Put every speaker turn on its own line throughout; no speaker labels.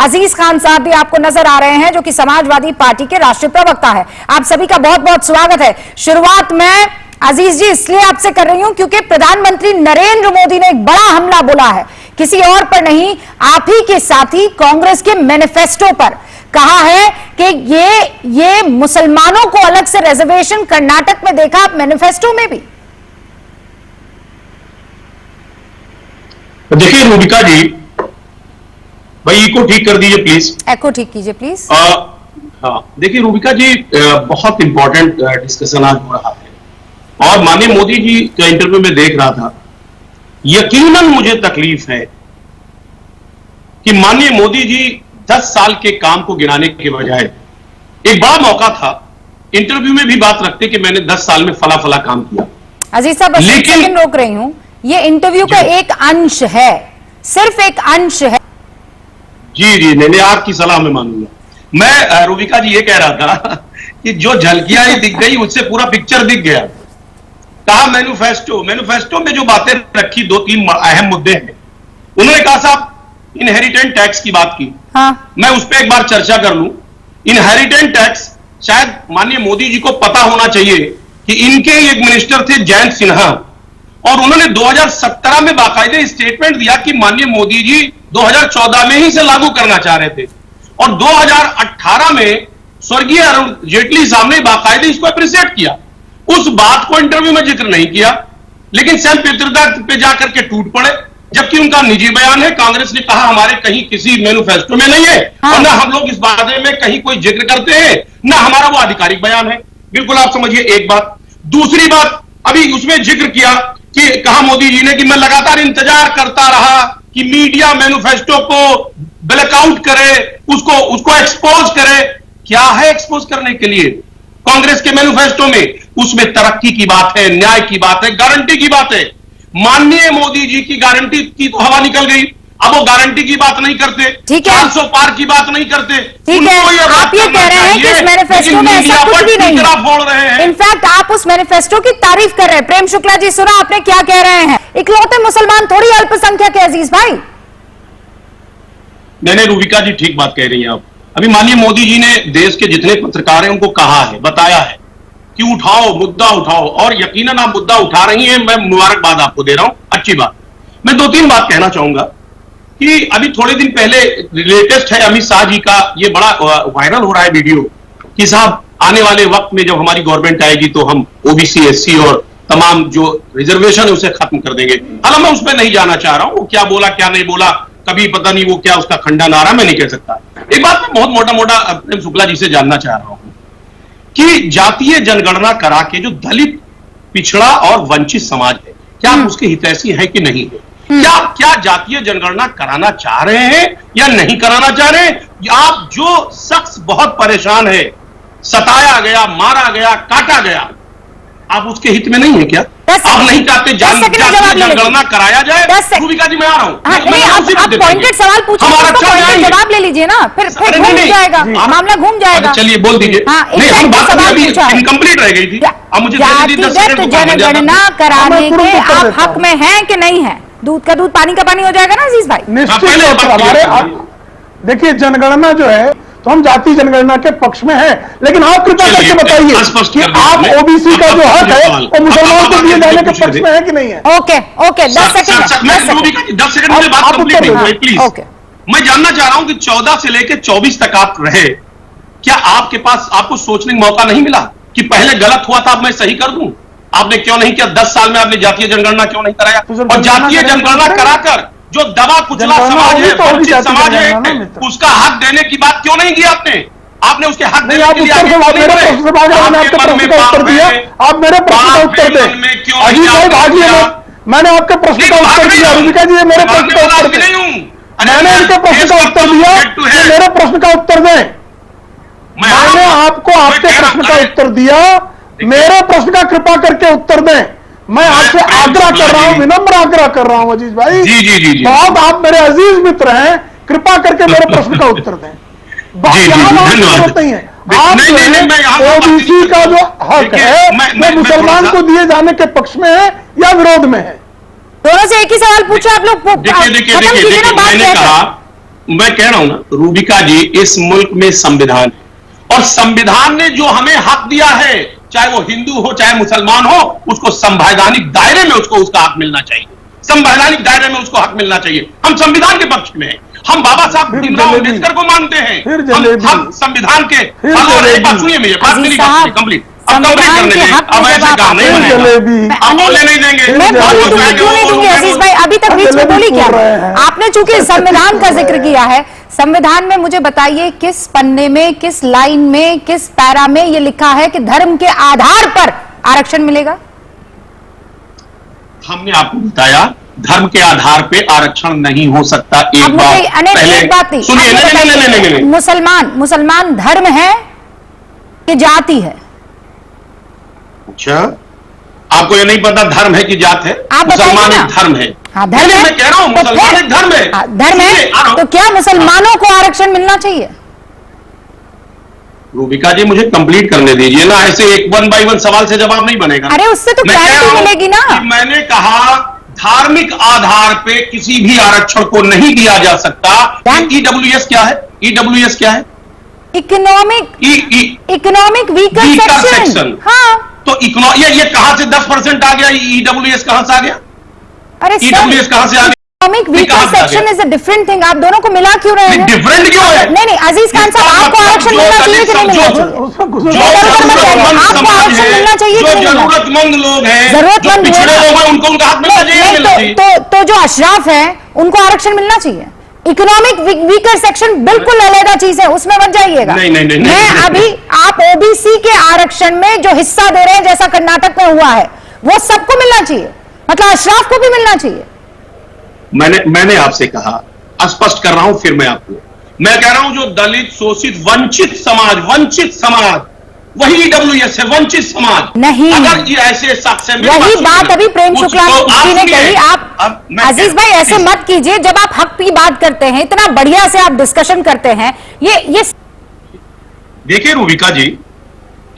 अजीज खान साहब भी आपको नजर आ रहे हैं, जो कि समाजवादी पार्टी के राष्ट्रीय प्रवक्ता है। आप सभी का बहुत बहुत स्वागत है। शुरुआत मैं अजीज जी इसलिए आपसे कर रही हूं क्योंकि प्रधानमंत्री नरेंद्र मोदी ने एक बड़ा हमला बोला है, किसी और पर नहीं, आप ही के साथी कांग्रेस के मैनिफेस्टो पर। कहा है कि ये मुसलमानों को अलग से रिजर्वेशन कर्नाटक में देखा, आप मैनिफेस्टो में भी।
देखिए रूबिका जी, भाई इको ठीक कर दीजिए प्लीज।
एको ठीक कीजिए प्लीज।
हाँ देखिए रूबिका जी, बहुत इंपॉर्टेंट डिस्कशन आज हो रहा है और माननीय मोदी जी का इंटरव्यू में देख रहा था। यकीनन मुझे तकलीफ है कि माननीय मोदी जी 10 साल के काम को गिनाने के बजाय, एक बड़ा मौका था, इंटरव्यू में भी बात रखते कि मैंने 10 साल में फला फला काम किया।
अजीज साहब बस एक सेकंड रोक रही हूं, ये इंटरव्यू का एक अंश है, सिर्फ एक अंश है।
जी जी नहीं, आपकी सलाह में मानूंगा। मैं रूबिका जी ये कह रहा था कि जो झलकियां ही दिख गई उससे पूरा पिक्चर दिख गया। कहा मैनिफेस्टो में जो बातें रखी, 2-3 अहम मुद्दे हैं। उन्होंने कहा साहब इनहेरिटेंट टैक्स की बात की। हाँ। मैं उस पर एक बार चर्चा कर लूं। इनहेरिटेंट टैक्स शायद माननीय मोदी जी को पता होना चाहिए कि इनके एक मिनिस्टर थे जयंत सिन्हा, और उन्होंने 2017 में बाकायदे स्टेटमेंट दिया कि माननीय मोदी जी 2014 में ही इसे लागू करना चाह रहे थे, और 2018 में स्वर्गीय अरुण जेटली साहब ने बाकायदे इसको अप्रिशिएट किया। उस बात को इंटरव्यू में जिक्र नहीं किया, लेकिन सैम पित्रोदा पे जाकर के टूट पड़े, जबकि उनका निजी बयान है। कांग्रेस ने कहा हमारे कहीं किसी मैनिफेस्टो में नहीं है। हाँ। और ना हम लोग इस बारे में कहीं कोई जिक्र करते हैं, ना हमारा वो आधिकारिक बयान है। बिल्कुल आप समझिए एक बात। दूसरी बात, अभी उसमें जिक्र किया कि कहा मोदी जी ने कि मैं लगातार इंतजार करता रहा कि मीडिया मैनिफेस्टो को ब्लैकआउट करे, उसको एक्सपोज करे। क्या है एक्सपोज करने के लिए कांग्रेस के मैनिफेस्टो में? उसमें तरक्की की बात है, न्याय की बात है, गारंटी की बात है। माननीय मोदी जी की गारंटी की तो हवा निकल गई, अब वो गारंटी की बात नहीं करते, 400 पार की बात नहीं करते।
ठीक है, आप ये कह रहे हैं कि इस मैनिफेस्टो में ऐसा कुछ भी नहीं है। इनफैक्ट आप उस मैनिफेस्टो की तारीफ कर रहे हैं। प्रेम शुक्ला जी, सुना आपने क्या कह रहे हैं? इकलौते मुसलमान थोड़ी अल्पसंख्यक है अजीज भाई।
नहीं रूबिका जी ठीक बात कह रही हैं आप। अभी माननीय मोदी जी ने देश के जितने पत्रकार हैं उनको कहा है, बताया है कि उठाओ, मुद्दा उठाओ, और यकीनन आप मुद्दा उठा रही हैं। मैं मुबारकबाद आपको दे रहा हूं, अच्छी बात। मैं 2-3 बात कहना चाहूंगा कि अभी थोड़े दिन पहले लेटेस्ट है अमित शाह जी का, ये बड़ा वायरल हो रहा है वीडियो कि साहब आने वाले वक्त में जब हमारी गवर्नमेंट आएगी तो हम ओबीसी, एससी और तमाम जो रिजर्वेशन है उसे खत्म कर देंगे। हालांकि मैं उसमें नहीं जाना चाह रहा हूं, वो क्या बोला क्या नहीं बोला, कभी पता नहीं वो क्या उसका खंडन आ रहा, मैं नहीं कह सकता। एक बात मैं बहुत मोटा प्रेम शुक्ला जी से जानना चाह रहा हूं कि जातीय जनगणना करा के जो दलित, पिछड़ा और वंचित समाज है, क्या आप उसके हितैषी है कि नहीं है? क्या जातीय जनगणना कराना चाह रहे हैं या नहीं कराना चाह रहे हैं? आप जो शख्स बहुत परेशान है, सताया गया, मारा गया, काटा गया, आप उसके हित में नहीं है क्या? आप नहीं चाहते जनगणना कराया जाए? रूबिका जी मैं आ रहा हूं।
आप पॉइंटेड सवाल पूछिए, जवाब ले लीजिए ना, फिर घूम जाएगा मामला, घूम जाएगा।
चलिए बोल दीजिए। इनकम्प्लीट रह गई थी। अब मुझे
जनगणना कराने के आप हक में हैं कि नहीं है? दूध का दूध, पानी का पानी हो जाएगा ना अजीज भाई।
निश्चित हमारे, देखिए जनगणना जो है तो हम जाति जनगणना के पक्ष में है, लेकिन आप कृपया करके बताइए कि आप ओबीसी का जो हक है वो मुसलमान को दिए जाने के पक्ष में है कि नहीं है?
ओके 10 सेकंड
10 सेकंड में बात कंप्लीट नहीं हुई प्लीज। मैं जानना चाह रहा हूं कि 14 से लेकर 24 तक आप रहे, क्या आपके पास आपको सोचने का मौका नहीं मिला कि पहले गलत हुआ था, अब मैं सही कर दूं? आपने क्यों नहीं किया? 10 साल में आपने जातीय जनगणना क्यों नहीं कराया? और जातीय जनगणना कराकर जो दबा कुचला समाज है, वंचित समाज है, उसका हक देने की बात क्यों नहीं की आपने? आपने उसके हक देने के लिए
आप मेरे प्रश्न का उत्तर दिया, आप मेरे प्रश्न का उत्तर दें। अजीत भाई भागिए, मैंने आपके प्रश्न का उत्तर दिया। रूबिका जी मेरे प्रश्न का उत्तर दें। मैंने इनके प्रश्न का उत्तर दिया, मेरे प्रश्न का उत्तर दें। मैंने आपको आपके प्रश्न का उत्तर दिया, मेरे प्रश्न का कृपा करके उत्तर दें। मैं आपसे आग्रह कर रहा हूं, विनम्र आग्रह कर रहा हूं अजीज भाई।
जी।
बहुत आप मेरे अजीज मित्र हैं, कृपा करके मेरे प्रश्न का उत्तर दें। जरूरत नहीं है। आप ओबीसी का जो हक है वो मुसलमान को दिए जाने के पक्ष में है या विरोध में है?
दोनों से एक ही सवाल पूछो आप लोग।
मैं कह रहा हूं ना रूबिका जी, इस मुल्क में संविधान है और संविधान ने जो हमें हक दिया है, चाहे वो हिंदू हो चाहे मुसलमान हो, उसको संवैधानिक दायरे में उसको उसका हक मिलना चाहिए। संवैधानिक दायरे में उसको हक मिलना चाहिए। हम संविधान के पक्ष में हैं। हम बाबा साहब भीमराव अम्बेडकर को मानते हैं। हम संविधान के सुनिए मेरी बात, मेरी कंप्लीट
संविधान के हक में जब आप
बोलने नहीं देंगे।
मैं क्यों नहीं दूंगी अजीज भाई, अभी तक बीच में बोली क्या? आपने चूंकि संविधान का जिक्र किया है, संविधान में मुझे बताइए किस पन्ने में, किस लाइन में, किस पैरा में ये लिखा है कि धर्म के आधार पर आरक्षण मिलेगा?
हमने आपको बताया धर्म के आधार पे आरक्षण नहीं हो सकता। एक बात सुनिए, नहीं,
मुसलमान धर्म है कि जाति है?
अच्छा, आपको ये नहीं पता धर्म है कि जात है? मुसलमान एक धर्म है।
हाँ, धर्म है।
मैं कह रहा हूं मुसलमान एक धर्म है।
धर्म है तो क्या मुसलमानों को आरक्षण मिलना चाहिए?
रूबिका जी, मुझे कंप्लीट करने दीजिए ना, ऐसे एक 1 बाय 1 सवाल से जवाब नहीं बनेगा।
अरे उससे तो क्लैरिटी मिलेगी ना।
मैंने कहा धार्मिक आधार पे किसी भी आरक्षण को नहीं दिया जा सकता। ईडब्ल्यूएस क्या है? ईडब्ल्यूएस क्या है?
Economic weaker section. हाँ,
तो ये कहां से 10% आ गया? ईडब्ल्यूएस कहां से आ गया?
अरे
ईडब्ल्यूएस कहां से आ गया?
Economic weaker section is a different thing. आप दोनों को मिला क्यों रहे हैं?
डिफरेंट क्यों है?
नहीं, अजीज खान साहब, आपको आरक्षण मिलना चाहिए कि नहीं मिलना चाहिए? आपको आरक्षण मिलना चाहिए कि नहीं?
जरूरतमंद लोग हैं,
जरूरतमंद
पिछड़े लोग हैं, उनको उनका हक मिलना चाहिए।
तो जो अशराफ है उनको आरक्षण मिलना चाहिए। इकोनॉमिक वीकर सेक्शन बिल्कुल अलग चीज है, उसमें मत जाइएगा।
नहीं,
मैं अभी आप ओबीसी के आरक्षण में जो हिस्सा दे रहे हैं, जैसा कर्नाटक में हुआ है, वो सबको मिलना चाहिए, मतलब अशराफ को भी मिलना चाहिए।
मैंने आपसे कहा, स्पष्ट कर रहा हूं फिर मैं कह रहा हूं जो दलित, शोषित, वंचित समाज वही ईडब्ल्यूएस है। वंचित समाज
नहीं,
अगर ये ऐसे साक्ष्य
वही बात अभी प्रेम शुक्ला जी ने कही। आप अजीज भाई ऐसे मत कीजिए, जब आप हक की बात करते हैं, इतना बढ़िया से आप डिस्कशन करते हैं। ये
देखिए रूबिका जी,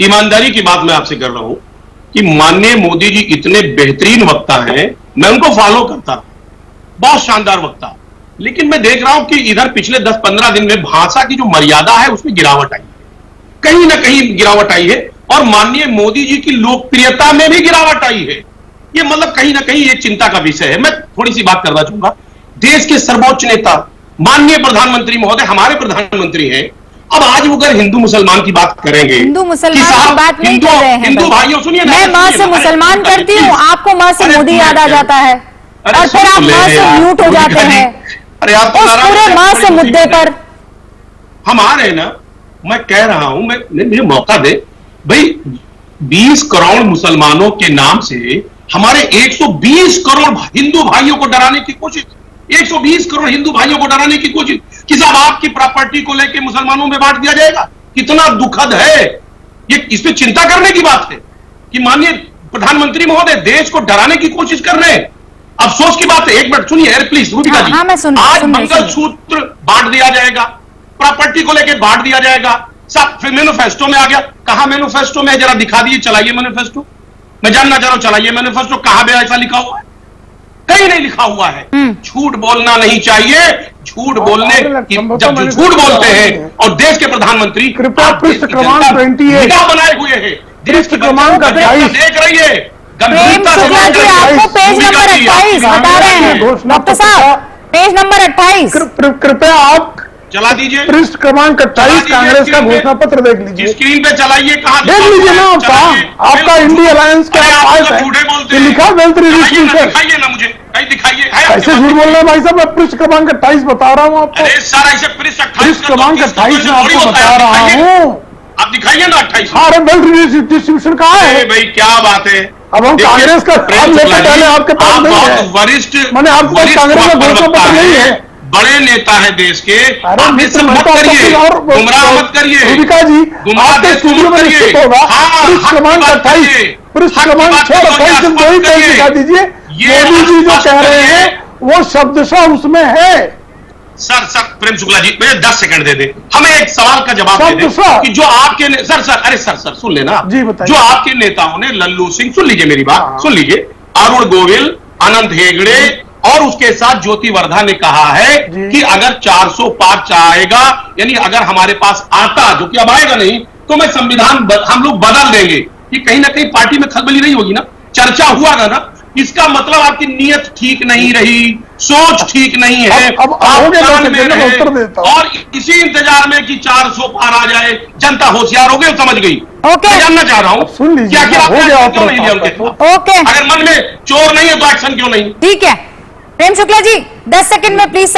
ईमानदारी की बात मैं आपसे कर रहा हूं कि माननीय मोदी जी इतने बेहतरीन वक्ता हैं, मैं उनको फॉलो करता रहा, बहुत शानदार वक्ता। लेकिन मैं देख रहा हूं कि इधर पिछले 10-15 दिन में भाषा की जो मर्यादा है उसमें गिरावट आई, कहीं ना कहीं गिरावट आई है, और माननीय मोदी जी की लोकप्रियता में भी गिरावट आई है। ये मतलब कहीं ना कहीं एक चिंता का विषय है। मैं थोड़ी सी बात करना चाहूंगा। देश के सर्वोच्च नेता माननीय प्रधानमंत्री महोदय हमारे प्रधानमंत्री हैं। अब आज वो अगर हिंदू मुसलमान की बात करेंगे,
हिंदू मुसलमान की बात नहीं कर रहे हैं।
हिंदू भाइयों सुनिए,
मैं मां से मुसलमान करती हूँ, आपको मां से मोदी याद आ जाता है, और फिर आप मां से म्यूट हो जाते हैं।
अरे आप
उस पूरे मां से मुद्दे पर
हम आ रहे हैं ना। मैं कह रहा हूं, मुझे मौका दे भाई। 20 करोड़ मुसलमानों के नाम से हमारे 120 करोड़ हिंदू भाइयों को डराने की कोशिश, 120 करोड़ हिंदू भाइयों को डराने की कोशिश कि साहब आपकी प्रॉपर्टी को लेकर मुसलमानों में बांट दिया जाएगा। कितना दुखद है ये। इस पे चिंता करने की बात है कि माननीय प्रधानमंत्री महोदय देश को डराने की कोशिश कर रहे हैं। अफसोस की बात है, एक मिनट सुनिए प्लीज रूबिका जी। आज मंगलसूत्र बांट दिया जाएगा, प्रॉपर्टी को लेकर बांट दिया जाएगा। सब फिर मैनिफेस्टो में आ गया। कहां मैनिफेस्टो में? जरा दिखा दीजिए, चलाइए मैनिफेस्टो। मैं जानना चाह रहा हूं, चलाइए मैनिफेस्टो। कहां पे ऐसा लिखा हुआ है? कहीं नहीं लिखा हुआ है। झूठ बोलना नहीं चाहिए। झूठ बोलने जब झूठ बोलते हैं और देश के प्रधानमंत्री
कृपया पृष्ठ क्रमांक 28
बनाए हुए हैं, देश के
क्रमांक 28
देख रही है।
प्रेम शुक्ला जी आपको पेज नंबर 28 बता रहे हैं डॉक्टर साहब, पेज नंबर 28।
कृपया आप
चला दीजिए
पृष्ठ क्रमांक 28 कांग्रेस का घोषणा पत्र देख लीजिए।
स्क्रीन पे चलाइए। कहां
देख लीजिए ना आपका इंडी अलायंस का लिखा वेल्थ रिडिस्ट्रीब्यूशन।
दिखाइए ना मुझे, कहीं दिखाइए।
ऐसे झूठ बोल रहे हैं भाई साहब। मैं पृष्ठ क्रमांक 28 बता रहा हूँ आपको।
अरे सर ऐसे
पृष्ठ क्रमांक 28 में आपको बता रहा हूँ।
आप दिखाइए ना 28।
अरे वेल्थ रिडिस्ट्रीब्यूशन कहाँ है
भाई? क्या बात है।
अब हम कांग्रेस का पहले आपके पास नहीं है।
वरिष्ठ
मैंने आपको कांग्रेस का घोषणा पत्र नहीं है।
बड़े नेता है देश के।
अरे मित्र
मत करिए, गुमराह मत करिए
रूबिका जी। आपके स्टूडियो में निश्चित होगा। पृष्ठ क्रमांक 28, पृष्ठ क्रमांक 28 वही पेज दिखा दीजिए। मोदी जी जो कह रहे हैं वो शब्दशः उसमें है।
सर प्रेम शुक्ला जी मुझे 10 सेकंड दे दे, हमें एक सवाल का जवाब दे दे कि जो आपके सर सुन लेना
जी, बताइए।
जो आपके नेताओं ने, लल्लू सिंह, सुन लीजिए मेरी बात, सुन लीजिए, अरुण गोविल, अनंत हेगड़े, और उसके साथ ज्योति वर्धा ने कहा है कि अगर 400 पार चाहेगा, यानी अगर हमारे पास आता, जो कि अब आएगा नहीं, तो मैं संविधान हम लोग बदल देंगे। कि कहीं ना कहीं पार्टी में खलबली नहीं होगी ना, चर्चा हुआ ना, इसका मतलब आपकी नीयत ठीक नहीं रही, सोच ठीक नहीं है।
अब आओगे मैं उत्तर देता हूं।
और इसी इंतजार में कि 400 पार आ जाए, जनता होशियार हो गई, समझ गई।
ओके।
मैं जानना चाह रहा हूं,
सुन लीजिए,
क्या
हो गया
क्यों नहीं लिया उनके खिलाफ?
ओके,
अगर मन में चोर नहीं है तो एक्शन क्यों नहीं?
ठीक है। प्रेम शुक्ला जी 10 सेकंड में प्लीज